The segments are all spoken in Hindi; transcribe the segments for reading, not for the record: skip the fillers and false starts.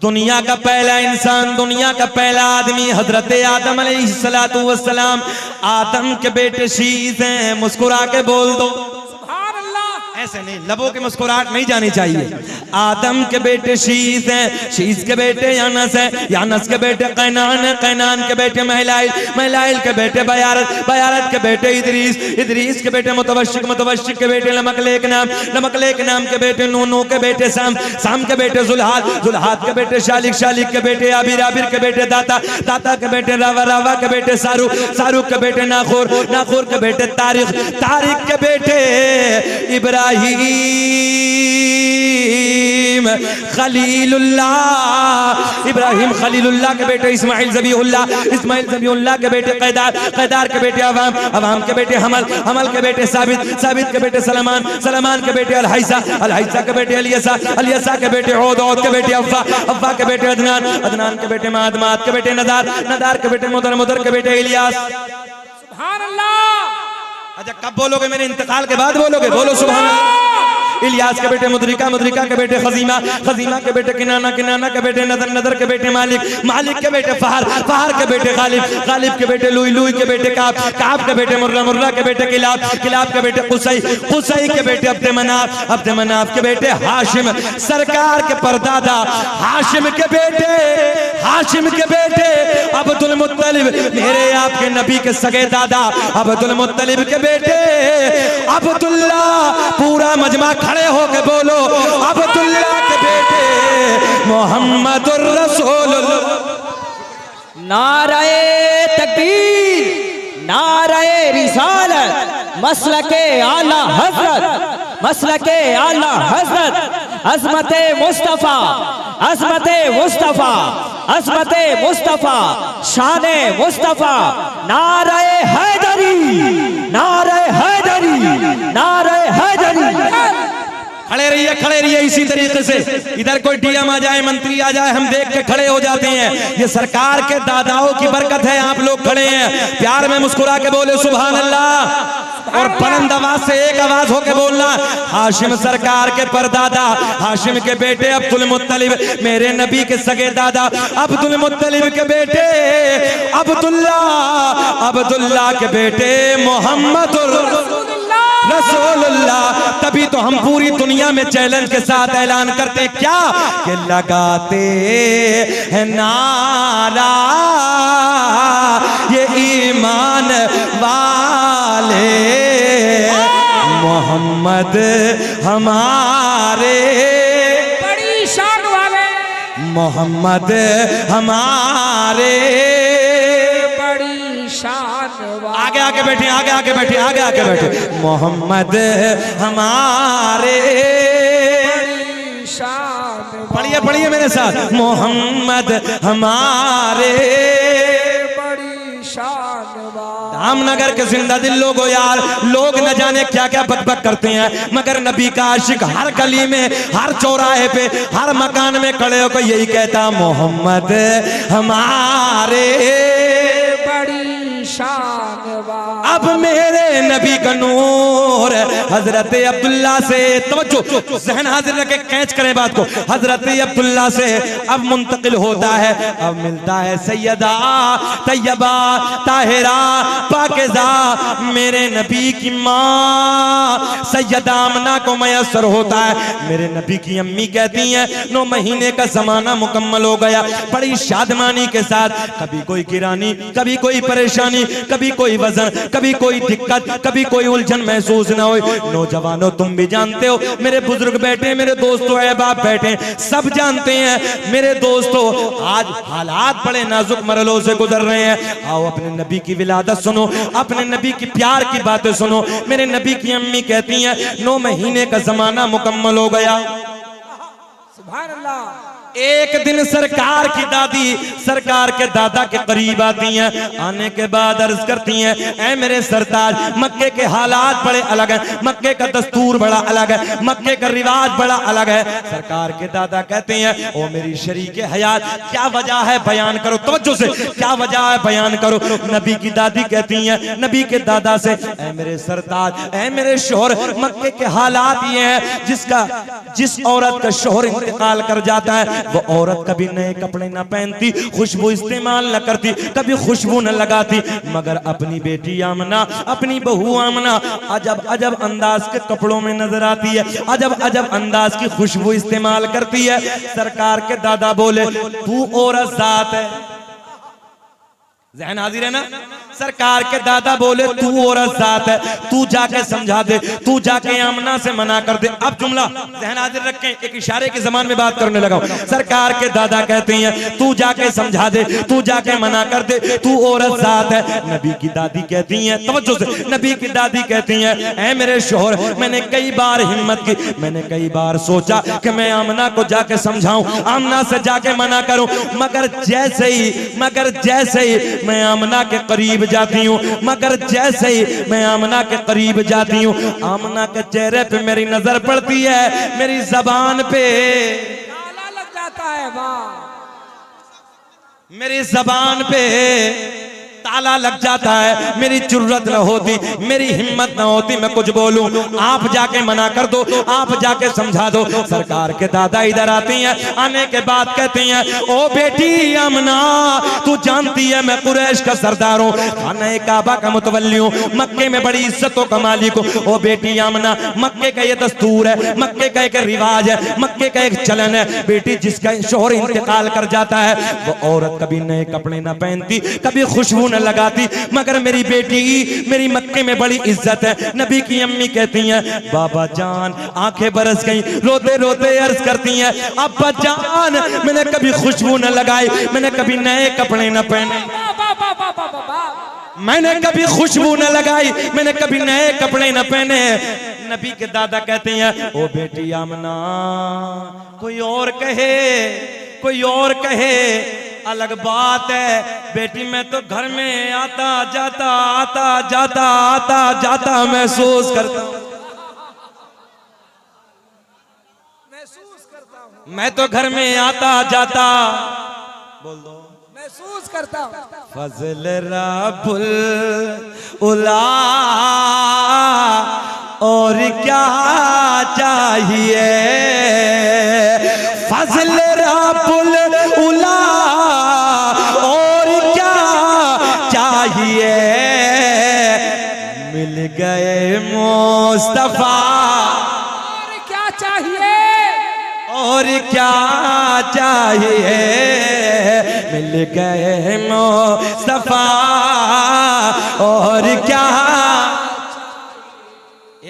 दुनिया का पहला इंसान, दुनिया का पहला आदमी हजरत आदम अलैहिस्सलातु वस्सलाम। आदम के बेटे शीश हैं, मुस्कुरा के बोल दो ऐसे नहीं, लबों की मुस्कुराहट नहीं जानी चाहिए। आदम के बेटे शीश हैं, शीश के बेटे यानस हैं, यानस के बेटे कैनान हैं, कैनान के बेटे महलाइल, महलाइल के बेटे बयारत, बयारत के बेटे इदरीस, इदरीस के बेटे मुतवश्शिक, मुतवश्शिक के बेटे लमकलेक नाम, लमकलेक नाम के बेटे नूह, नूह के बेटे साम, साम के बेटे जुल्हाद, जुल्हाद के बेटे शालिक, शालिक के बेटे आबिर, आबिर के बेटे दाता, दाता के बेटे रावा, रावा के बेटे सारूक, सारूक के बेटे नाखूर, नाखूर के बेटे तारिक, तारिक के बेटे इब्राहिम खलीलुल्लाह, इब्राहिम खलीलुल्लाह के बेटे इस्माइल ज़बीहुल्लाह, इस्माइल ज़बीहुल्लाह के बेटे कैदार, कैदार के बेटे अवाम, अवाम के बेटे हमल, हमल के बेटे साबित, साबित के बेटे सलमान, सलमान के बेटे अलहैसा, अलहैसा के बेटे अलियसा, अलियसा के बेटे औद, औद के बेटे अव्वा, अव्वा के बेटे अदनान, अदनान के बेटे माद, माद के बेटे नदार, नदार के बेटे मुदर, मुदर के बेटे इलियास। सुभान अल्लाह। अच्छा कब बोलोगे? मेरे इंतकाल के बाद बोलोगे। बोलो सुभान अल्लाह। इलियास के बेटे मुद्रिका, मुद्रिका के बेटे खजीमा, खजीमा के बेटे किनाना, किनाना के बेटे नदर, नदर के बेटे मालिक, मालिक के बेटे फहर, फहर के बेटे गालिब, गालिब के बेटे लुई, लुई के बेटे काब, काब के बेटे मुर्रा, मुर्रा के बेटे किलाब, किलाब के बेटे कुसई, कुसई के बेटे अब्द मनाफ, अब्द मनाफ के बेटे हाशिम, सरकार के परदादा हाशिम के बेटे, हाशिम के बेटे अब्दुल मुत्तलिब, मेरे आपके नबी के सगे दादा अब्दुल मुत्तलिब के बेटे अब्दुल्ला। पूरा मजमा खड़े होके बोलो, अब्दुल्ला के बेटे मोहम्मदुर रसूलुल्लाह। नाराए तकबीर, नाराए रिसालत, मसलके आला हजरत, मसलके आला हजरत, अज़मते मुस्तफा, अज़मते मुस्तफा, अज़मते मुस्तफा, शाने मुस्तफा। नाराए हैदरी, नाराए हैदरी, नाराए हैदरी। खड़े रहिए, खड़े रहिए इसी तरीके से। इधर कोई डीएम आ जाए, मंत्री आ जाए, हम देख के खड़े हो जाते हैं। ये सरकार के दादाओं की बरकत है, आप लोग खड़े हैं। प्यार में मुस्कुरा के बोले सुभान अल्लाह, और बुलंद आवाज से एक आवाज होके बोलना, हाशिम सरकार के परदादा, हाशिम के बेटे अब्दुल मुत्तलिब, मेरे नबी के सगे दादा अब्दुल मुत्तलिब के बेटे अब्दुल्ला, अब्दुल्ला के बेटे मोहम्मदुर रसूलुल्लाह। तभी तो हम पूरी दुनिया में चैलेंज के साथ ऐलान करते क्या कि लगाते हैं नारा ये ईमान वाले, मोहम्मद हमारे बड़ी शान वाले, मोहम्मद हमारे बड़ी शान वाले। आगे आगे बैठे, आगे आगे बैठे, आगे आगे बैठे। मोहम्मद हमारे बड़ी शान, पढ़िए पढ़िए मेरे साथ, मोहम्मद हमारे बड़ी शान वाले। रामनगर के जिंदा दिल लोगो यार, लोग न जाने क्या क्या बकबक करते हैं, मगर नबी का आशिक हर गली में, हर चौराहे पे, हर मकान में खड़े होकर यही कहता, मोहम्मद हमारे बड़ी शान वाले। अब मेरे नबी का नूर हजरत अब्दुल्ला से, तवज्जो ज़हन हाजिर रखे, कैच करें बात को, हजरत अब्दुल्ला से अब मुंतकिल होता है, अब मिलता है सैयदा तैयबा ताहिरा पाकिज़ा, मेरे नबी की माँ सैयदा आमना को मयसर होता है। मेरे नबी की अम्मी कहती हैं 9 महीने का जमाना मुकम्मल हो गया, बड़ी शादमानी के साथ, कभी कोई गिरानी, कभी कोई परेशानी, कभी कोई वजन, कभी कोई दिक्कत, कभी कोई उलझन महसूस ना हो। नौजवानों तुम भी जानते हो, मेरे बुजुर्ग बैठे, मेरे दोस्तों अहबाब बैठे, सब जानते हैं मेरे दोस्तों, आज हालात बड़े नाजुक मरलों से गुजर रहे हैं। आओ अपने नबी की विलादत सुनो, अपने नबी की प्यार की बातें सुनो। मेरे नबी की अम्मी कहती हैं 9 महीने का जमाना मुकम्मल हो गया। सुभान अल्लाह। एक दिन सरकार की दादी सरकार के दादा के करीब आती हैं, आने के बाद अर्ज करती हैं, ऐ मेरे सरताज, मक्के के हालात बड़े अलग हैं, मक्के का दस्तूर बड़ा अलग है, मक्के का रिवाज बड़ा अलग है। सरकार के दादा कहते हैं, ओ मेरी शरीके हयात, क्या वजह है बयान करो, तवज्जो से, क्या वजह है बयान करो। नबी की दादी कहती हैं नबी के दादा से, ऐ मेरे सरताज, ऐ मेरे शोहर, मक्के के हालात ये हैं, जिस औरत का शोहर इंतकाल कर जाता है, वो औरत कभी नए कपड़े न पहनती, खुशबू इस्तेमाल न करती, कभी खुशबू न लगाती, मगर अपनी बेटी आमना, अपनी बहू आमना अजब अजब अंदाज के कपड़ों में नजर आती है, अजब अजब अंदाज की खुशबू इस्तेमाल करती है। सरकार के दादा बोले तू औरत जात है, ज़हन हाजिर है ना। सरकार के दादा बोले तू औरत जात है, तू जाके समझा दे, तू जाके आमना से मना कर दे। अब जुमला ज़हन हाजिर रखें, एक इशारे के जबान में बात करने लगा। सरकार के दादा कहते हैं तू जाके समझा दे, तू जाके मना कर दे, तू औरत जात है। नबी की दादी कहती हैं, तवज्जो से, नबी की दादी कहती हैं ऐ मेरे शोहर, मैंने कई बार हिम्मत की, मैंने कई बार सोचा कि मैं आमना को जाके समझाऊं, आमना से जाके मना करूं, मगर जैसे ही मैं आमना के करीब जाती हूँ, मगर जैसे ही मैं आमना के करीब जाती हूँ, आमना के चेहरे पे मेरी नजर पड़ती है, मेरी जबान पे ताला लग जाता है। वाह, मेरी जबान पे ताला लग जाता है, मेरी जुर्रत न होती, मेरी हिम्मत न होती मैं कुछ बोलूं। आप जाके मना कर दो, आप जाके समझा दो। सरकार के दादा इधर आती हैं, आने के बाद कहती हैं ओ बेटी आमना, तू जानती है मैं कुरैश का सरदार हूँ, खाना काबा का मुतवल्ली हूँ, मक्के में बड़ी इज्जतों का मालिक हूँ। ओ बेटी आमना, मक्के का ये दस्तूर है, मक्के का एक रिवाज है, मक्के का एक चलन है, बेटी जिसका शोहर इंतकाल कर जाता है वो औरत कभी नए कपड़े न पहनती, कभी खुशबू न लगाती, मगर मेरी बेटी, मेरी मक्के में बड़ी इज्जत है। नबी की अम्मी कहती हैं बाबा जान, आंखें बरस गई, रोते रोते अर्ज करती हैं अब्बा जान, मैंने कभी खुशबू न लगाई, मैंने कभी नए कपड़े न पहने, मैंने कभी खुशबू न लगाई, मैंने कभी नए कपड़े न पहने। नबी के दादा कहते हैं ओ बेटी आमना, कोई और कहे, कोई और कहे अलग बात है, बेटी मैं तो घर में आता जाता, आता जाता, आता जाता महसूस करता हूं, मैं तो घर में आता जाता, बोल दो, महसूस करता हूँ। फजल रब्बुल उला और क्या चाहिए, फजल रब्बुल उला और क्या चाहिए, मिल गए मुस्तफा और क्या चाहिए, और क्या चाहिए, मिल गए मुस्तफा और क्या।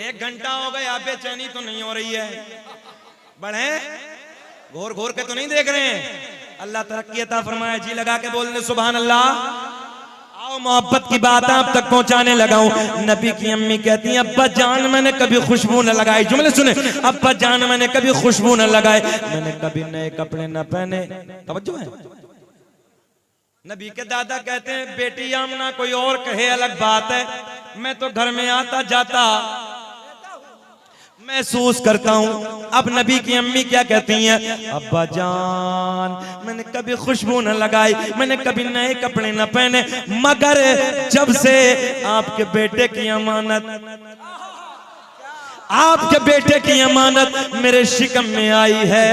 1 घंटा हो गया, बेचैनी तो नहीं हो रही है, बढ़े घोर घोर के तो नहीं देख रहे हैं। अल्लाह तरक्की अता फरमाए, जी लगा के बोलने सुभान अल्लाह। आओ मोहब्बत की बात आप तक पहुंचाने लगा हूं। नबी की अम्मी कहती हैं अब्बा जान मैंने कभी खुशबू न लगाई, जुमले सुने, अब्बा जान मैंने कभी खुशबू न लगाई, मैंने कभी नए कपड़े न पहने। तवज्जो है। नबी के दादा कहते हैं बेटी आमना कोई और कहे अलग बात है, मैं तो घर में आता जाता महसूस करता हूं। अब नबी की अम्मी क्या कहती हैं अब्बा जान मैंने कभी खुशबू न लगाई, मैंने कभी नए कपड़े न पहने, मगर जब से आपके बेटे की अमानत, आपके बेटे की अमानत मेरे शिकम में आई है,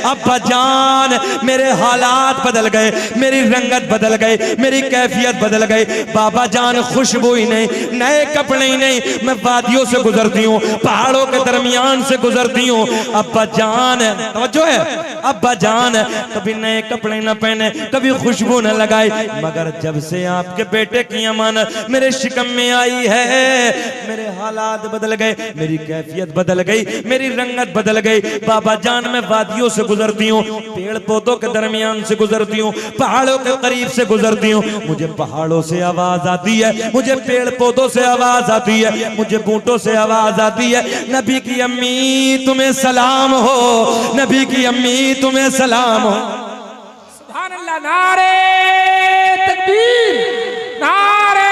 अब्बा जान मेरे हालात बदल गए, मेरी रंगत बदल गई, मेरी कैफियत बदल गई। बाबा जान खुशबू ही नहीं, नए कपड़े ही नहीं, मैं वादियों से गुजरती हूँ, पहाड़ों के दरमियान से गुजरती हूँ। अब्बा जान, तवज्जो है, अब्बा जान कभी नए कपड़े न पहने, कभी खुशबू न लगाई, मगर जब से आपके बेटे की अमानत मेरे शिकम में आई है, मेरे हालात बदल गए, मेरी कैफियत बदल गई, मेरी रंगत बदल गई। बाबा जान मैं वादियों से गुजरती हूँ, पेड़ पौधों के दरमियान से गुजरती हूँ, पहाड़ों के करीब से गुजरती हूँ, मुझे पहाड़ों से आवाज आती है, मुझे पेड़ पौधों से आवाज आती है, मुझे बूटों से आवाज आती है, नबी की अम्मी तुम्हें सलाम हो, नबी की अम्मी तुम्हें सलाम हो। सुभान अल्लाह, नारे तकबीर, नारे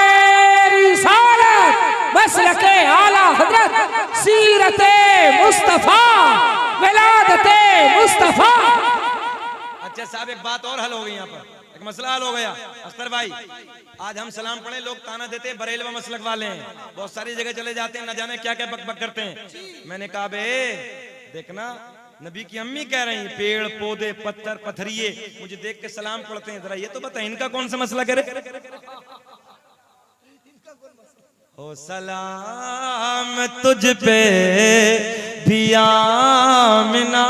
रिसालत, मसलके आला हजरत, सीरते मुस्तफा, विलादते मुस्तफा। अच्छा साहब एक बात और हल हो गई, यहाँ पर एक मसला हल हो गया। अख्तर भाई आज हम सलाम पढ़े, लोग ताना देते हैं बरेलवा मसलक वाले हैं, बहुत सारी जगह चले जाते हैं, न जाने क्या क्या बक बक करते हैं। मैंने कहा बे देखना नबी की अम्मी कह रही हैं पेड़ पौधे पत्थर पत्थरिए मुझे देख के सलाम पढ़ते हैं, जरा ये तो बता इनका कौन सा मसला करे। हो सलाम तुझ पे भी आमिना,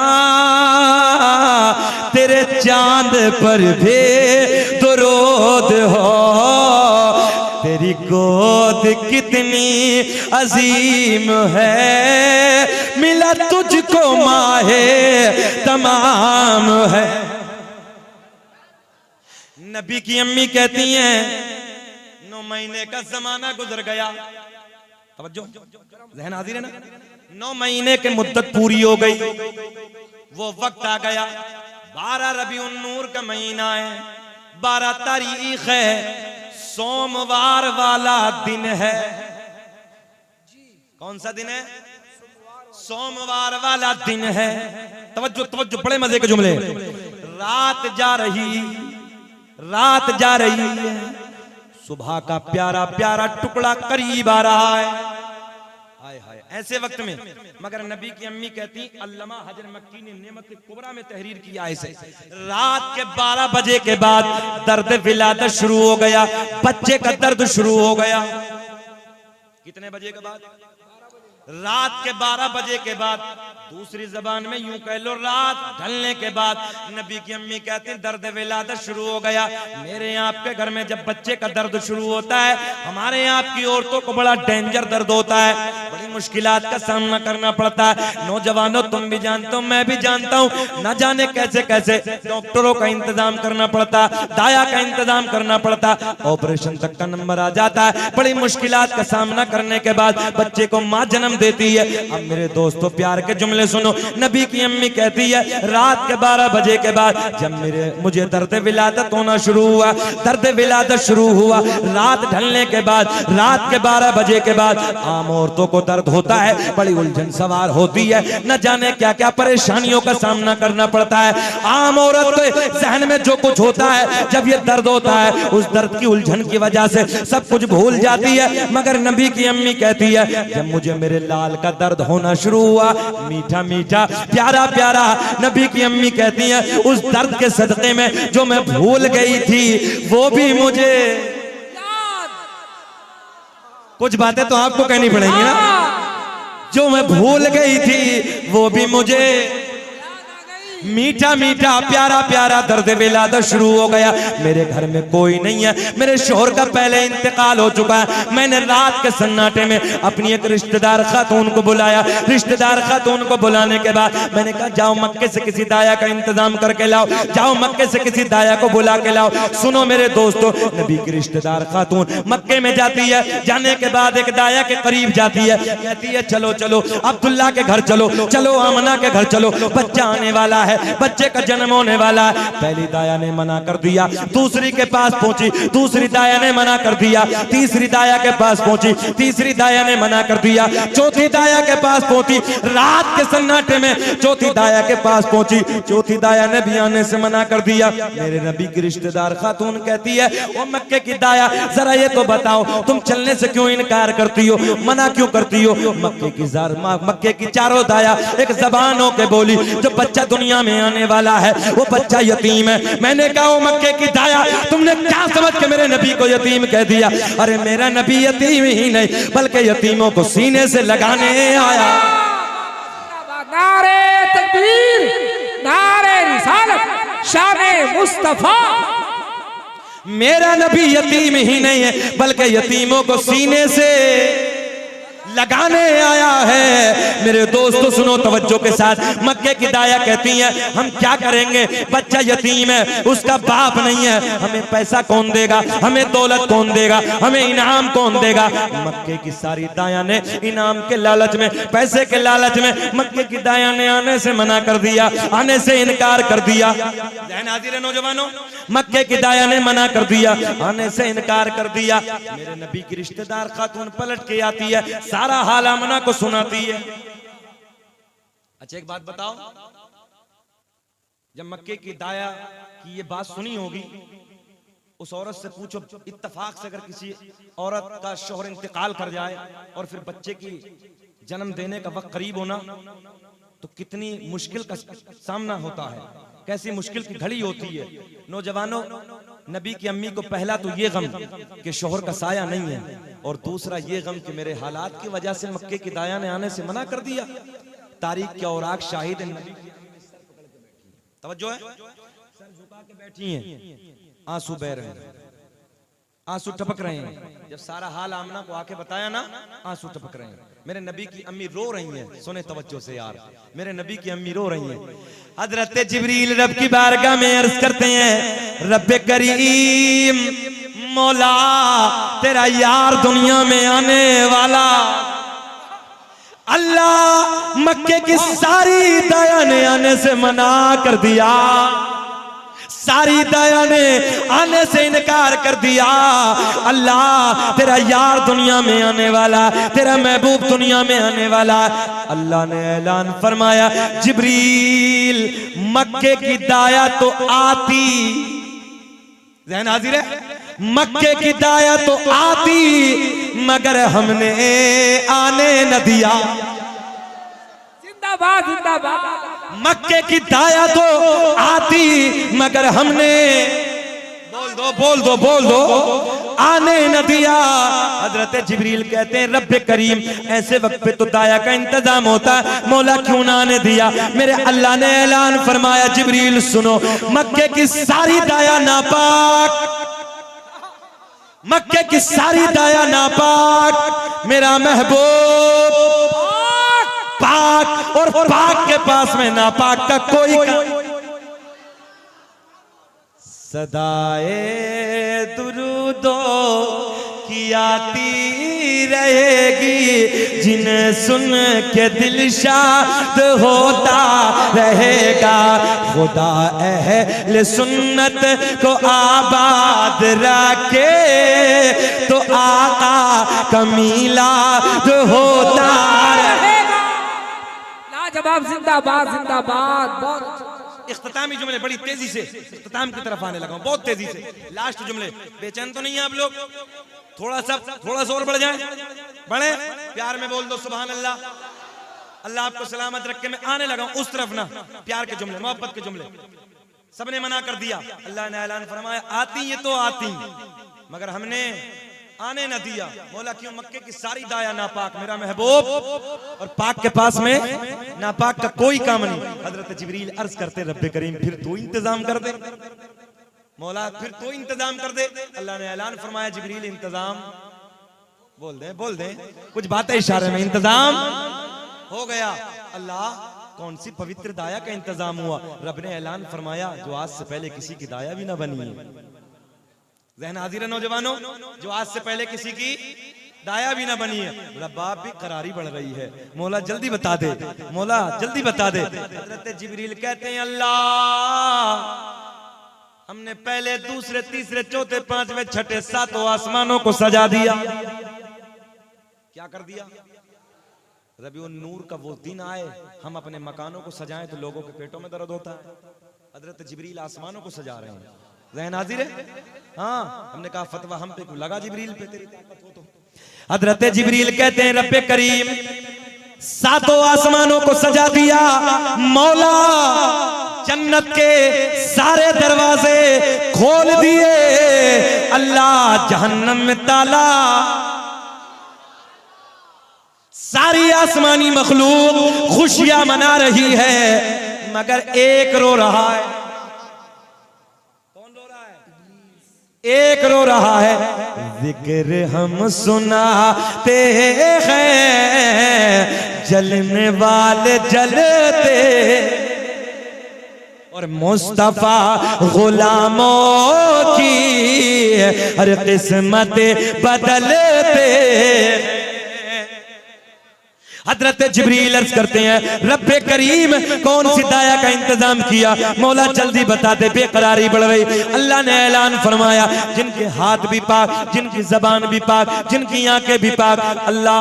तेरे चांद पर भी दुरूद हो, तेरी गोद कितनी अजीम है, मिला तुझको माहे तमाम है। नबी की अम्मी कहती हैं 9 महीने का जमाना गुजर गया, तवज्जो ज़हन हाजिर है ना, 9 महीने की मुद्दत पूरी हो गई, वो वक्त आ गया 12 रबीउन नूर का महीना है, 12 तारीख है, सोमवार वाला दिन है। कौन सा दिन है? सोमवार वाला दिन है। तवज्जो तवज्जो, बड़े मजे के जुमले। रात जा रही है, सुबह का प्यारा प्यारा टुकड़ा करीब आ रहा है। हाय हाय, ऐसे वक्त में मगर नबी की अम्मी कहती अल्लामा हजर मक्की ने नेमत कुबरा में तहरीर किया ऐसे, रात के 12 बजे के बाद दर्द विलादत शुरू हो गया, बच्चे का दर्द शुरू हो गया। कितने बजे के बाद? रात के 12 बजे के बाद, दूसरी जबान में यूं कह लो रात ढलने के बाद। नबी की अम्मी कहती हैं दर्द विलादत शुरू हो गया। मेरे आपके घर में जब बच्चे का दर्द शुरू होता है, हमारे यहाँ की औरतों को बड़ा डेंजर दर्द होता है, बड़ी मुश्किलात का सामना करना पड़ता है। नौजवानों तुम भी जानते हो, मैं भी जानता हूँ, न जाने कैसे कैसे डॉक्टरों का इंतजाम करना पड़ता, दाया का इंतजाम करना पड़ता, ऑपरेशन तक का नंबर आ जाता है। बड़ी मुश्किलात का सामना करने के बाद बच्चे को माँ जन्म देती है। अब मेरे दोस्तों प्यार के जुमले सुनो, नबी की अम्मी कहती है रात के 12 बजे के बाद जब मुझे दर्द विलादत होना शुरू हुआ, दर्द विलादत शुरू हुआ, रात ढलने के बाद, रात के 12 बजे के बाद आम औरतों को दर्द होता है, बड़ी उलझन सवार होती है, न जाने क्या क्या परेशानियों का सामना करना पड़ता है। आम औरत के जहन में जो कुछ होता है, जब ये दर्द होता है, उस दर्द की उलझन की वजह से सब कुछ भूल जाती है। मगर नबी की अम्मी कहती है जब मुझे मेरे लाल का दर्द होना शुरू हुआ, मीठा मीठा प्यारा प्यारा, नबी की अम्मी कहती है उस दर्द के सदके में जो मैं भूल गई थी वो भी मुझे, कुछ बातें तो आपको कहनी पड़ेंगी ना, जो मैं भूल गई थी वो भी मुझे मीठा मीठा प्यारा प्यारा दर्द विलादत शुरू हो गया। मेरे घर में कोई नहीं है, मेरे शोहर का पहले इंतकाल हो चुका है। मैंने रात के सन्नाटे में अपनी एक रिश्तेदार खातून को बुलाया। रिश्तेदार खातून को बुलाने के बाद मैंने कहा जाओ मक्के से किसी दाया का इंतजाम करके लाओ, जाओ मक्के से किसी दाया को बुला के लाओ। सुनो मेरे दोस्तों, नबी की रिश्तेदार खातून मक्के में जाती है, जाने के बाद एक दाया के करीब जाती है, कहती है चलो चलो अब्दुल्ला के घर चलो, चलो आमना के घर चलो, बच्चा आने वाला है, बच्चे का जन्म होने वाला है। पहली दाया ने मना कर दिया, दूसरी के पास पहुंची, दूसरी दाया ने मना कर दिया, तीसरी दाया के पास पहुंची, तीसरी दाया ने मना कर दिया, चौथी दाया के पास पहुंची। रात के सन्नाटे में चौथी दाया के पास पहुंची, चौथी दाया ने भी आने से मना कर दिया। मेरे नबी की रिश्तेदार खातून कहती है ओ मक्के की दाया जरा ये तो बताओ तुम चलने से क्यों इनकार करती हो, मना क्यों करती हो? मक्के की चारों दाया एक जबान होके बोली जो बच्चा दुनिया में आने वाला है वो बच्चा यतीम है। मैंने कहा ओ मक्के की दाया तुमने क्या समझ के मेरे नबी को यतीम कह दिया? अरे मेरा नबी यतीम ही नहीं बल्कि यतीमों को सीने से लगाने आया। नारे तकबीर, नारे रिसालत, शाने मुस्तफा। मेरा नबी यतीम ही नहीं है बल्कि यतीमों को सीने से लगाने आया है। मेरे दोस्तों सुनो तवज्जो के साथ, मक्के की दाया कहती है हम क्या करेंगे, बच्चा यतीम है, उसका बाप नहीं है, हमें पैसा कौन देगा, हमें दौलत कौन देगा, हमें इनाम कौन देगा? मक्के की सारी दाया ने इनाम के लालच में, पैसे के लालच में मक्के की दाया ने आने से मना कर दिया, आने से इनकार कर दिया। नौजवानों, मक्के की दाया ने मना कर दिया, आने से इनकार कर दिया। मेरे नबी की रिश्तेदार खातून पलट के आती है, सारा हाल आमना को सुनाती है। अच्छा एक बात बताओ, जब मक्के की दाया की ये बात सुनी होगी, उस औरत से पूछो इत्तेफाक से अगर किसी औरत का शौहर इंतकाल कर जाए और फिर बच्चे की जन्म देने का वक्त करीब होना, तो कितनी मुश्किल का सामना होता है, कैसी मुश्किल की घड़ी होती है। नौजवानों, नबी की अम्मी को पहला तो ये गम कि शोहर का साया नहीं है, और दूसरा ये गम कि मेरे हालात की वजह से मक्के की दाया ने आने से मना कर दिया। तारीख के औराक शाहिद है, तवज्जो है, सर झुका के बैठी हैं, आंसू बह रहे हैं, आंसू टपक रहे हैं। जब सारा हाल आमना को आके बताया ना, आंसू टपक रहे हैं। मेरे नबी की अम्मी रो रही हैं, सुने तवज्जो से यार, मेरे नबी की अम्मी रो रही हैं। हजरत जिब्रील रब की बारगाह में अर्ज करते हैं, रब्बे करीम, मौला तेरा यार दुनिया में आने वाला। अल्लाह मक्के की सारी दाया ने आने से मना कर दिया, सारी दाया ने आने से इनकार कर दिया। अल्लाह तेरा यार दुनिया में आने वाला, तेरा महबूब दुनिया में आने वाला। अल्लाह ने ऐलान फरमाया, जिब्रील मक्के की दाया तो आती, ज़हन हाजिर है, मक्के की दाया तो आती मगर हमने आने न दिया। जिंदाबाद जिंदाबाद। मक्के की दाया तो आती मगर हमने, बोल दो, आने न दिया। हजरत जिब्रील कहते हैं, रब्बे करीम ऐसे वक्त पे तो दाया का इंतजाम होता, मौला क्यों ना आने दिया। मेरे अल्लाह ने ऐलान फरमाया, जिब्रील सुनो, मक्के की सारी दाया नापाक, मक्के की सारी दाया नापाक, मेरा महबूब पाक, और पाक के पास में नापाक का कोई सदाए दुरूदो की आती रहेगी, जिन्हें सुन के दिल शाद होता रहेगा। खुदा अहले सुन्नत को आबाद रखे तो आका का मीलाद होता रहेगा। लाजवाब, जिंदाबाद जिंदाबाद। बहुत इख्तितामी जुमले बड़ी तेजी से इख्तिताम की तरफ आने लगा हूं, बहुत तेजी से। लास्ट जुमले, बेचैन तो नहीं है आप लोग? थोड़ा सा और बढ़ जाए, बढ़े, प्यार में बोल दो सुभान अल्लाह। अल्लाह आपको सलामत रखे। मैं आने लगा उस तरफ ना, प्यार के जुमले, मोहब्बत के जुमले। सबने मना कर दिया, अल्लाह ने ऐलान फरमाया, आती ये तो आती मगर हमने आने न दिया। मौला क्यों? मक्के की सारी दाया नापाक, मेरा महबूब और पाक के पास में नापाक का कोई काम नहीं। हजरत जिब्रील अर्ज करते, रब्बे करीम फिर तू इंतजाम कर दे, मौला फिर तू इंतजाम कर दे। अल्लाह ने ऐलान फरमाया, जिब्रील इंतजाम, बोल दे कुछ बातें इशारे में, इंतजाम हो गया। अल्लाह कौन सी पवित्र दाया का इंतजाम हुआ? रब ने ऐलान फरमाया, जो आज से पहले किसी की दाया भी ना बनी है। ज़हन हाजिर है नौजवानों, जो आज से पहले किसी की दाया भी ना बनी है। रब्बाब भी करारी बढ़ रही है, मौला जल्दी बता दे, मौला जल्दी बता दे। हज़रत जिब्रील कहते हैं, अल्लाह हमने पहले, दूसरे, तीसरे, चौथे, पांचवें, छठे, सातों आसमानों को सजा दिया। क्या कर दिया? रबीउन नूर का वो दिन आए, हम अपने मकानों को सजाएं तो लोगों के पेटों में दर्द होता है। हज़रत जिब्रील आसमानों को सजा रहे हैं। ज़हन हाजिर है? हाँ, हमने कहा फतवा हम पे क्यों लगा जिब्रील पे, तेरी ताकत हो तो। हज़रत जिब्रील कहते हैं, रब्बे करीम सातों आसमानों को सजा दिया। मौला जन्नत के सारे दरवाजे खोल दिए। अल्लाह जहन्नम में ताला। सारी आसमानी मखलूक खुशियां मना रही है, मगर एक रो रहा है। एक रो रहा है। जिक्र हम सुनाते हैं, जलने वाले जलते, और मुस्तफा गुलामों की हर किस्मत बदलते। हजरत जिब्रील अर्ज करते हैं, रब्बे करीम कौन सी दाया का इंतजाम किया? मौला जल्दी बता दे, बेकरारी बढ़ रही। अल्लाह ने ऐलान फरमाया, जिनके हाथ भी पाक, जिनकी जबान भी पाक, जिनकी आंखें भी पाक। अल्लाह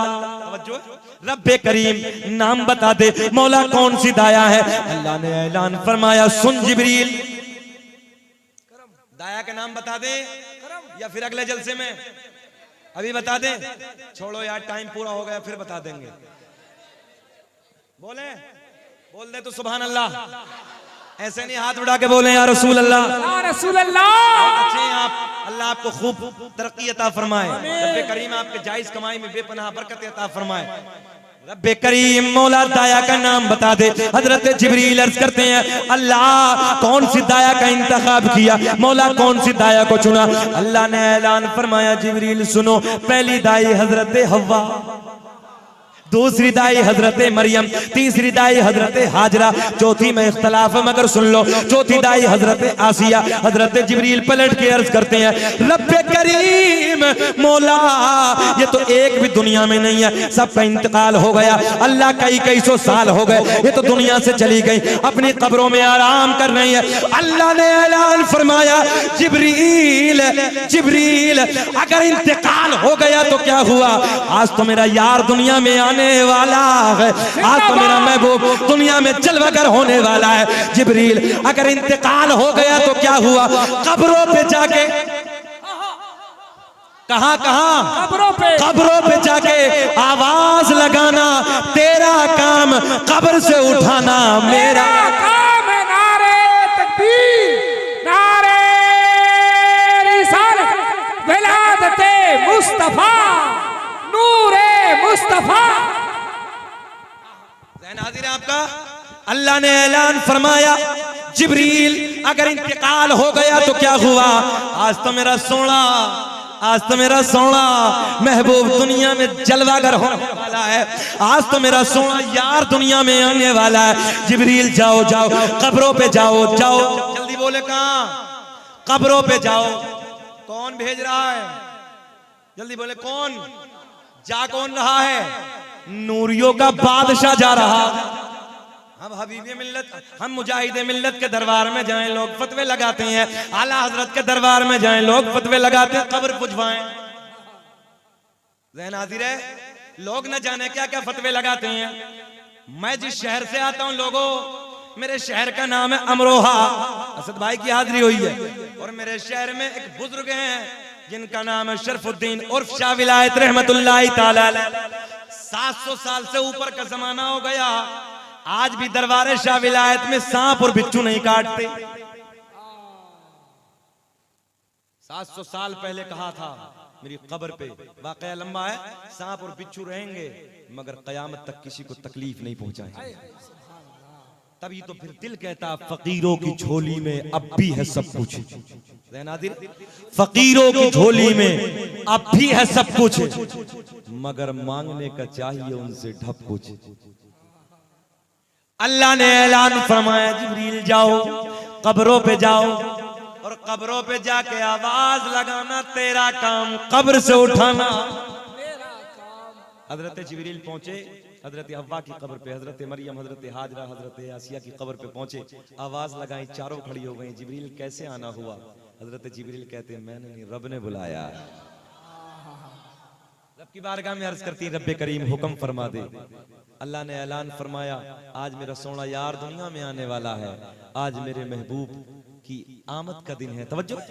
रब्बे करीम नाम बता दे, मौला कौन सी दाया है? अल्लाह ने ऐलान फरमाया, सुन जिब्रील, दाया का नाम बता दे या फिर अगले जलसे में? अभी बता दे, छोड़ो यार, टाइम पूरा हो गया, फिर बता देंगे। बोले बोल दे तो सुभान अल्लाह। ऐसे नहीं हाथ उठा के बोले या रसूल अल्लाह। या रसूल अल्लाह। अच्छे हैं आप, अल्लाह आपको खूब तरक्की अता फरमाए। रब्बे करीम आपके जायज कमाई में बेपनाह बरकत अता फरमाए। रब्बे करीम मौला दाया का नाम बता दे। हजरत जिब्रील अर्ज करते हैं अल्लाह कौन सी दाया का इंतखाब किया, मौला कौन सी दाया को चुना। अल्लाह ने ऐलान फरमाया जिब्रील सुनो, पहली दाई हजरत हव्वा, दूसरी दाई हजरत मरियम, तीसरी दाई हजरत हाजरा, चौथी में इख्तलाफ मगर सुन लो, चौथी दाई हजरत आसिया। हजरत जिब्रील पलट के अर्ज करते हैं रब्बे करीम मौला ये तो एक भी दुनिया में नहीं है, सबका इंतकाल हो गया। अल्लाह कई कई सौ साल हो गए, ये तो दुनिया से चली गई, अपनी कब्रों में आराम कर रही है। अल्लाह ने ऐलान फरमाया जिब्रील जिब्रील अगर इंतकाल हो गया तो क्या हुआ, आज तो मेरा यार दुनिया में आने वाला है, आज तो मेरा महबूब दुनिया में जलवागर होने वाला है। जिब्रील अगर इंतकाल हो गया तो क्या हुआ, कब्रों पे जाके कहां कब्रों पे जाके आवाज लगाना तेरा काम, कब्र से उठाना मेरा काम है। नारे तकबीर, नारे रिसालत, विलादते मुस्तफा, नूरे मुस्तफा। हाजिर आपका अल्लाह ने ऐलान फरमाया जिब्रील अगर इंतकाल हो गया तो क्या हुआ, आज तो मेरा सोना महबूब दुनिया में जलवागर होने वाला है, आज तो मेरा सोना यार दुनिया में आने वाला है। जिब्रील जाओ जाओ कब्रों पे जाओ जल्दी बोले कहां, कब्रों पे जाओ। कौन भेज रहा है, जल्दी बोले कौन कौन रहा है, नूरियों का बादशाह जा रहा। हम हबीबे मिल्लत, हम मुजाहिदे मिल्लत के दरबार में जाएं लोग फतवे लगाते हैं, आला हजरत के दरबार में जाएं लोग फतवे लगाते हैं, कब्र पुछवाएं। ज़हन हाजिर है, लोग न जाने क्या क्या फतवे लगाते हैं। मैं जिस शहर से आता हूं लोगों, मेरे शहर का नाम है अमरोहा, असद भाई की हाजिरी हुई है, और मेरे शहर में एक बुजुर्ग हैं जिनका नाम है शरफुद्दीन उर्फ शाह विलायत रहमतुल्लाहि ताला अलैह। 700 साल से ऊपर का जमाना हो गया, आज भी दरबार शाह विलायत में सांप और बिच्छू नहीं काटते। 700 साल पहले कहा था मेरी कब्र पे, वाकया लंबा है, सांप और बिच्छू रहेंगे मगर कयामत तक किसी को तकलीफ नहीं पहुंचाएंगे। तभी तो फिर दिल कहता फकीरों की झोली में अब भी है सब कुछ। फकीरों की झोली में अब भी है सब कुछ, मगर मांगने का चाहिए उनसे ढप कुछ। अल्लाह ने ऐलान फरमाया जिब्रील जाओ कब्रों पे जाओ, और कब्रों पे जाके आवाज लगाना तेरा काम, कब्र से उठाना। हजरत जिब्रील पहुंचे हजरत हव्वा की कब्र पे, हजरत मरियम, हजरत हाजरा, हजरत आसिया की कब्र पे पहुंचे, आवाज लगाई, चारों खड़ी हो गई। जिब्रील कैसे आना हुआ, हजरत जिब्रील कहते मैंने नहीं, रब ने बुलाया। रब की बारगाह में अर्ज करती रब्बे करीम हुक्म फरमा दे। अल्लाह ने ऐलान फरमाया आज मेरा सोना यार दुनिया में आने वाला है, आज मेरे महबूब की आमद का दिन है। तवज्जो,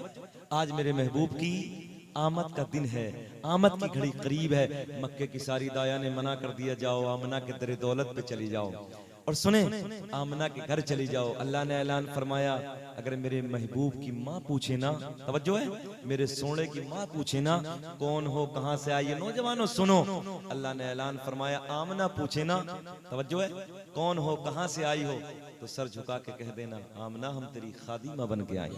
आज मेरे महबूब की आमद का दिन है, आमद की घड़ी करीब है। मक्के की सारी दाया ने मना कर दिया, जाओ आमना के दरे दौलत पे चली जाओ, और सुने आमना के घर चली जाओ। अल्लाह ने ऐलान फरमाया अगर मेरे महबूब की माँ पूछे ना, तवज्जो है, मेरे सोने की माँ पूछे ना कौन हो कहां से आई है, नौजवानों सुनो, अल्लाह ने ऐलान फरमाया आमना पूछे ना, तवज्जो है, कौन हो कहां से आई हो, तो सर झुका के कह देना आमना हम तेरी खादिमा बन के आई।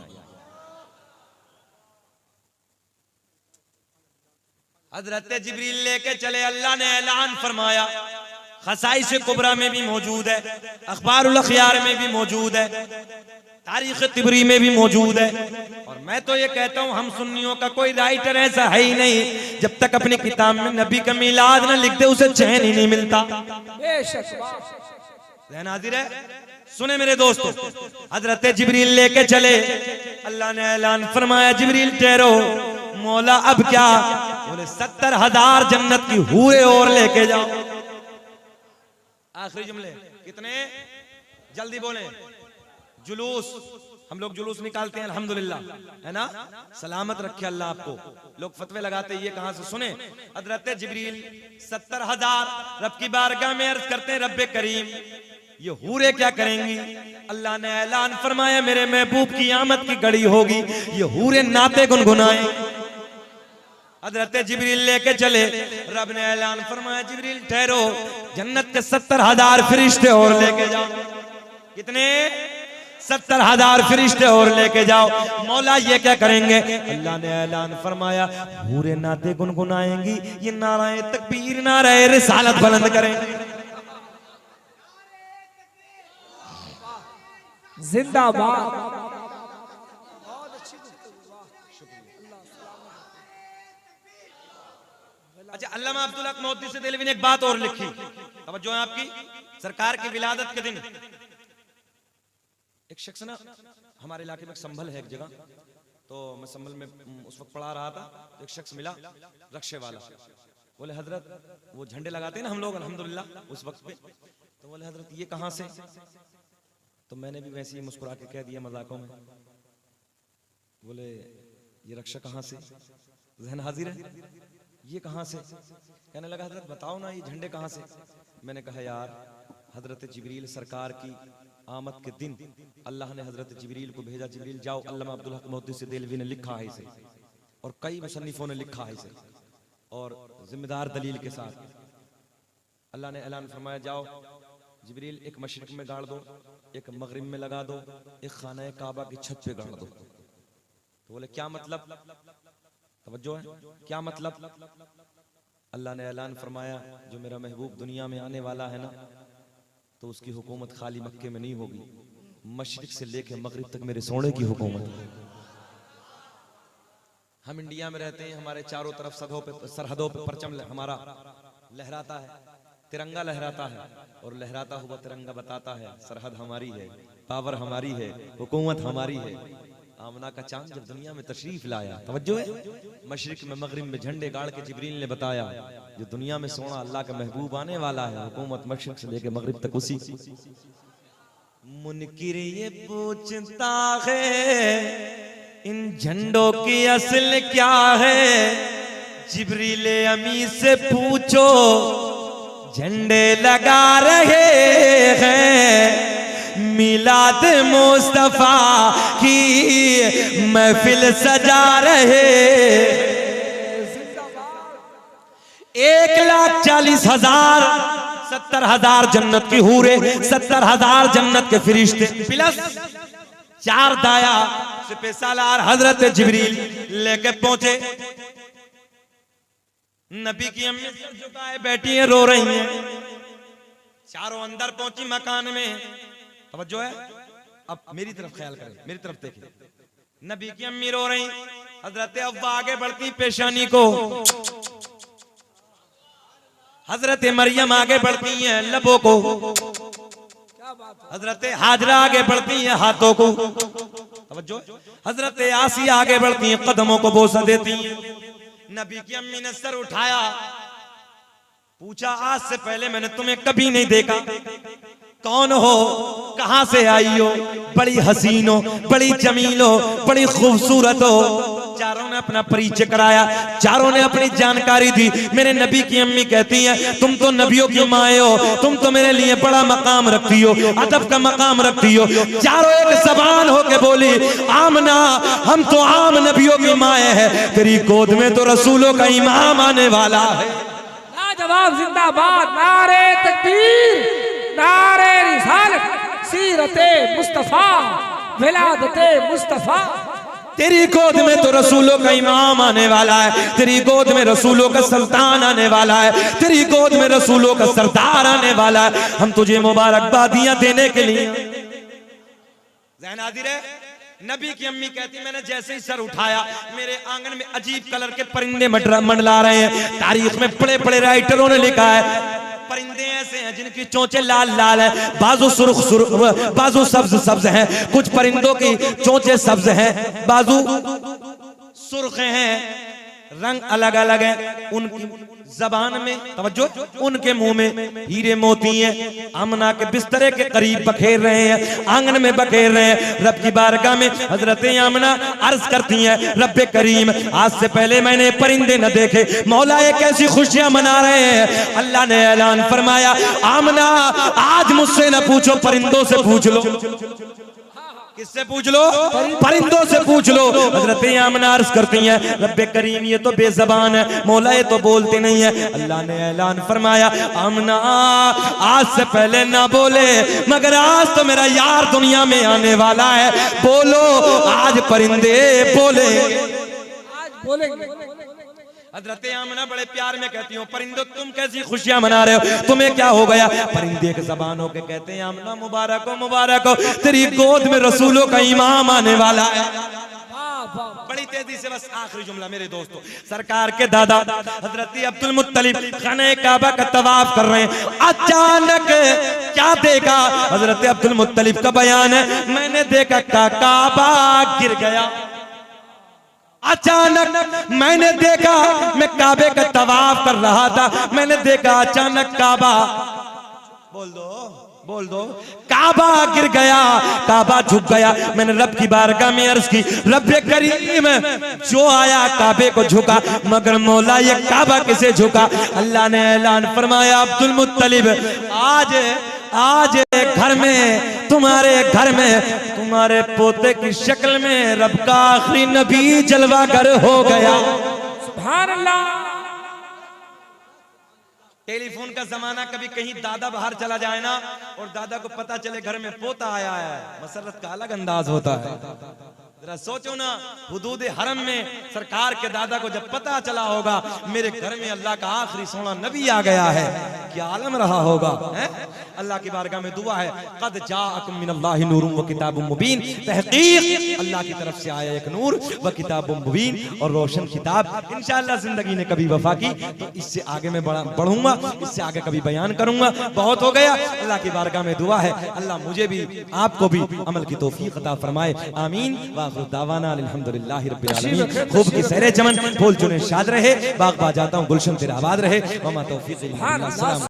हजरत जिब्रील लेके चले, अल्लाह ने ऐलान फरमाया खसाइस कुबरा में भी मौजूद है, अखबारुल अखयार में भी मौजूद है, तारीख तिबरी में भी मौजूद है। और मैं तो ये कहता हूँ हम सुन्नियों का कोई राइटर ऐसा है ही नहीं जब तक अपनी किताब में नबी का मिलाद न लिख दे उसे चैन ही नहीं मिलता। हाजिर है, सुने मेरे दोस्तों, हजरत जिब्रील लेके चले, अल्लाह ने ऐलान फरमाया जिब्रील ठहरो, मौला अब क्या, बोले 70,000 जन्नत की हूरे और लेके जाओ। आखिरी जुमले कितने, जल्दी बोले। जुलूस, हम लोग जुलूस निकालते हैं अल्हम्दुलिल्लाह, है ना, सलामत रखे अल्लाह आपको। लोग फतवे लगाते ये कहां से सुने। हजरत जिब्रील 70,000 रब की बारगाह में अर्ज करते हैं रब्बे करीम ये हूरे क्या करेंगी? अल्लाह ने ऐलान फरमाया मेरे महबूब की आमद की घड़ी होगी, ये हूरे नाते गुनगुनाए। हजरत जिब्रील लेके चले, रब ने ऐलान फरमाया जिब्रील ठहरो, जन्नत के 70,000 फरिश्ते और लेके जाओ। कितने? 70,000 फरिश्ते और लेके जाओ। मौला ये क्या करेंगे? अल्लाह ने ऐलान फरमाया हूरे नाते गुनगुनाएंगी, ये नाराए तकबीर नाराए रिसालत बुलंद करेंगे। जिंदाबाद। अच्छा, अल्लामा अब्दुल हक मोहद्दिस देहलवी ने एक बात और लिखी, तवज्जो है आपकी। सरकार की विलादत के दिन एक शख्स ना, हमारे इलाके में संभल है एक जगह, तो मैं संभल में उस वक्त पढ़ा रहा था, तो एक शख्स मिला रक्शे वाला। बोले हजरत वो झंडे लगाते हैं ना हम लोग अल्हम्दुलिल्लाह उस वक्त पे, तो बोले हजरत ये कहां से? तो मैंने भी वैसे ही मुस्कुरा के कह दिया मजाकों में, बोले ये रक्षा कहां से? जहन हाजिर है, ये कहां से? कहने लगा हजरत बताओ ना ये झंडे कहां से? मैंने कहा यार हजरत जिब्रील सरकार की आमद के दिन अल्लाह ने हजरत जिब्रील को भेजा, जिब्रील जाओ। अल्लामा अब्दुल हक मोहद्दिस देहलवी ने लिखा है इसे, और कई मुसन्निफों ने लिखा है इसे, और जिम्मेदार दलील के साथ। अल्लाह ने ऐलान फरमाया जाओ जिब्रील एक मशरिक में गाड़ दो, एक मगरिब में लगा दो, एक खाना काबा की छत पे गाड़ दो। तो बोले क्या मतलब? तवज्जो है, क्या मतलब? अल्लाह ने ऐलान फरमाया जो मेरा महबूब दुनिया में आने वाला है ना, तो उसकी हुकूमत खाली मक्के में नहीं होगी, मशरिक से लेके मगरिब तक मेरे सोने की हुकूमत है। हम इंडिया में रहते हैं, हमारे चारों तरफ सरहदों पे परचम हमारा लहराता है, तिरंगा लहराता है, और लहराता हुआ तिरंगा बताता है सरहद हमारी है, पावर हमारी है, हुकूमत हमारी है। आमना का चांद जब दुनिया में तशरीफ लाया, तवज्जो है, मशरिक में मगरिब में झंडे गाड़ के जिब्रील ने बताया जो दुनिया में सोना अल्लाह का महबूब आने वाला है, हुकूमत मशरिक से लेके मगरिब तक उसी। मुनकिर ये पूछता है इन झंडों की असल क्या है, जिब्रील अमी से पूछो झंडे लगा रहे हैं, मिलाद मुस्तफा की महफिल सजा रहे। 1,40,000 70,000 जन्नत की हूरे, 70,000 जन्नत के फरिश्ते प्लस 4 दाया सिपहसालार हजरत जिब्रील लेके पहुंचे। नबी की अम्मी सर झुकाए बैठी है, रो रही हैं। चारों अंदर पहुंची मकान में, तवज्जो है, अब मेरी तरफ ख्याल करें, मेरी तरफ देखिए। नबी की अम्मी रो रही, हजरत अव्वा आगे बढ़ती पेशानी को, हजरत मरियम आगे बढ़ती हैं लबों को, हजरत हाजरा आगे बढ़ती हैं हाथों को, तवज्जो, हजरत आसिया आगे बढ़ती हैं कदमों को बोसा देती हैं। नबी की अम्मी ने सर उठाया, पूछा आज से पहले मैंने तुम्हें कभी नहीं देखा, कौन हो, कहां से आई हो, बड़ी हसीन हो, बड़ी जमील हो, बड़ी खूबसूरत हो। चारों ने अपना परिचय कराया, चारों ने अपनी जानकारी दी। मेरे नबी की अम्मी कहती हैं तुम तो नबियों की माए हो, तुम तो मेरे लिए बड़ा मकाम रखती हो, अदब का मकाम रखती हो। चारों एक जबान होके बोली आमना हम तो आम नबियों की माए हैं, तेरी गोद में तो रसूलों का इमाम आने वाला है। लाजवाब, जिंदाबाद, नारे तकबीर, नारे रिसालत, सीरते मुस्तफा, विलादते मुस्तफा। तेरी गोद में तो रसूलों का इमाम आने वाला है, तेरी गोद में रसूलों का सुल्तान आने वाला है, तेरी गोद में रसूलों का सरदार आने वाला है। हम तुझे मुबारकबादियां देने के लिए ज़हन हाजिर है। नबी की अम्मी कहती मैंने जैसे ही सर उठाया मेरे आंगन में अजीब कलर के परिंदे मंडरा रहे हैं। तारीख में बड़े बड़े राइटरों ने लिखा है परिंदे ऐसे हैं जिनकी चोंचे लाल लाल है, बाजू सुर्ख बाजू सब्ज सब्ज हैं, कुछ परिंदों की चोंचे सब्ज हैं, बाजू सुर्ख हैं, रंग अलग अलग है, उनकी जबान में तवज्जो, उनके मुंह में हीरे मोती हैं, आमना के बिस्तरे के करीब बखेर रहे हैं, आंगन में बखेर रहे हैं। रब की बारगाह में हजरत आमना अर्ज करती हैं, रब्बे करीम आज से पहले मैंने परिंदे न देखे, मौला ये कैसी खुशियां मना रहे हैं। अल्लाह ने ऐलान फरमाया, आमना आज मुझसे न पूछो, परिंदों से पूछ लो। किससे पूछ लो? परिंदों से पूछ लो। हजरत आमना अर्ज करती हैं, रब्बे करीम ये तो बेज़बान है, मौला ये तो बोलते नहीं है। अल्लाह ने ऐलान फरमाया, आमना आज से पहले ना बोले, मगर आज तो मेरा यार दुनिया में आने वाला है, बोलो आज परिंदे बोले, आज बोलेंगे। हजरत आमना बड़े प्यार में कहती हूँ, परिंदो तुम कैसी खुशियां मना रहे हो, तुम्हें क्या हो गया? परिंदे के ज़बान होके कहते हैं, आमना मुबारक हो, मुबारक हो, तेरी गोद में रसूलों का इमाम आने वाला है। बड़ी तेजी से बस आखिरी जुमला मेरे दोस्तों, सरकार के दादा हजरत अब्दुल मुत्तलिब खाने काबा का तवाफ कर रहे हैं, अचानक क्या देखा? हजरत अब्दुल मुत्तलिब का बयान है, मैंने देखा काबा गिर गया। अचानक मैंने देखा, मैं काबे का तवाफ कर रहा था, मैंने देखा अचानक काबा, बोल दो काबा गिर गया, काबा झुक गया। मैंने रब की बारगाह में अर्ज की, रब्बे करीम जो आया काबे को झुका, मगर मौला ये काबा किसे झुका? अल्लाह ने ऐलान फरमाया, अब्दुल मुत्तलिब आज घर में, तुम्हारे घर में, तुम्हारे पोते की शक्ल में रब का आखिरी नबी जलवागर हो गया। सुभान अल्लाह। टेलीफोन का जमाना, कभी कहीं दादा बाहर चला जाए ना और दादा को पता चले घर में पोता आया है, मसरत का अलग अंदाज होता है। जरा सोचो ना, हुदूद हरम में सरकार के दादा को जब पता चला होगा मेरे घर में अल्लाह का आखिरी सोना नबी आ गया है, क्या आलम रहा होगा। अल्लाह की बारगाह में दुआ है, कद जाअकुम मिनल्लाहि नूरुन व किताबुम मुबीन, तहकीक अल्लाह की तरफ से आया एक नूर व किताबुम मुबीन और रोशन किताब। इंशाअल्लाह जिंदगी ने कभी वफा की तो इससे आगे मैं बढ़ूंगा, इससे आगे कभी बयान करूंगा। बहुत हो गया, अल्लाह की बारगाह में दुआ है, अल्लाह मुझे भी आपको भी अमल की तौफीक अता फरमाए, आमीन। दावाना अल्हम्दुलिल्लाहि रब्बिल आलमीन। खूब की सहरे चमन, फूल चुने शाद रहे, बाग बाजाता हूँ गुलशन तेरा आबाद रहे। वमा तौफीक इल्ला बिल्लाह।